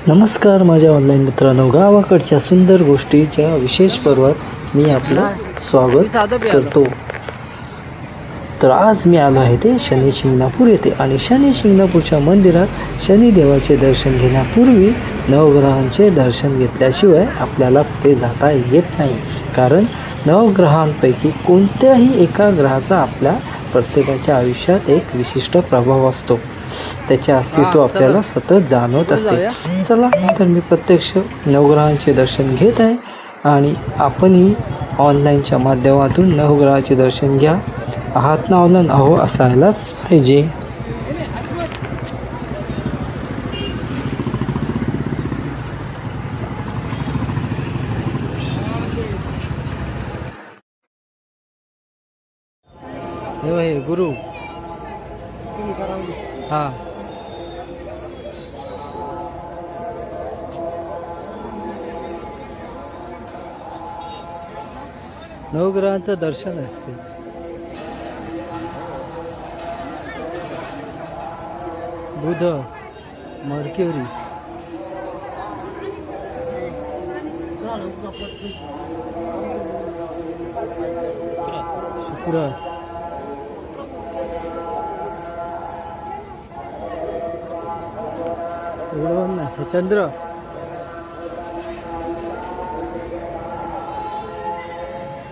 नमस्कार माझ्या ऑनलाईन मित्रांनो, गावाकडच्या सुंदर गोष्टीच्या विशेष पर्वात मी आपलं स्वागत करतो. तर आज मी आलो आहे ते शनी शिंगणापूर येथे आणि शनी शिंगणापूरच्या मंदिरात शनिदेवाचे दर्शन घेण्यापूर्वी नवग्रहांचे दर्शन घेतल्याशिवाय आपल्याला पुढे जाता येत नाही. कारण नवग्रहांपैकी कोणत्याही एका ग्रहाचा आपल्या प्रत्येकाच्या आयुष्यात एक विशिष्ट प्रभाव असतो. त्याचे अस्तित्व आपल्याला सतत जाणवत असते. चला तर मी प्रत्यक्ष नवग्रहांचे दर्शन घेत आहे आणि आपणही ऑनलाईनच्या माध्यमातून नवग्रहाचे दर्शन घ्या. आहात ना ऑनलाईन? अहो, असायलाच पाहिजे. हे गुरु हा नवग्रहांचं दर्शन आहे. बुध, मर्क्युरी, शुक्र,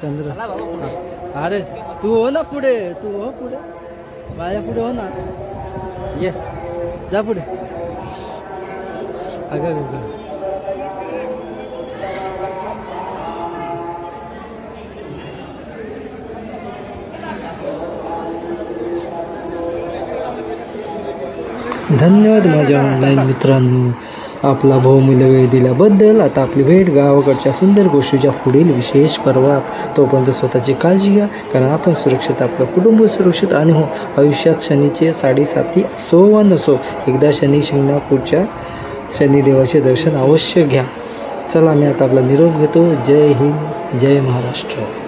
चंद्र, अरे तू हो ना पुढे, तू हो पुढे, माझ्या पुढे हो ना, ये जा पुढे. अगं धन्यवाद माझ्या ऑनलाईन मित्रांनो, आपला बहुमूल्य वेळ दिल्याबद्दल. आता आपली भेट गावाकडच्या सुंदर गोष्टीच्या पुढील विशेष पर्वात. तोपर्यंत स्वतःची काळजी घ्या, कारण आपण सुरक्षित, आपलं कुटुंब सुरक्षित. आणि हो, आयुष्यात शनीचे 7.5 असो वा नसो, एकदा शनी शिंगणापूरच्या शनिदेवाचे दर्शन अवश्य घ्या. चला मी आता आपला निरोप घेतो. जय हिंद, जय महाराष्ट्र.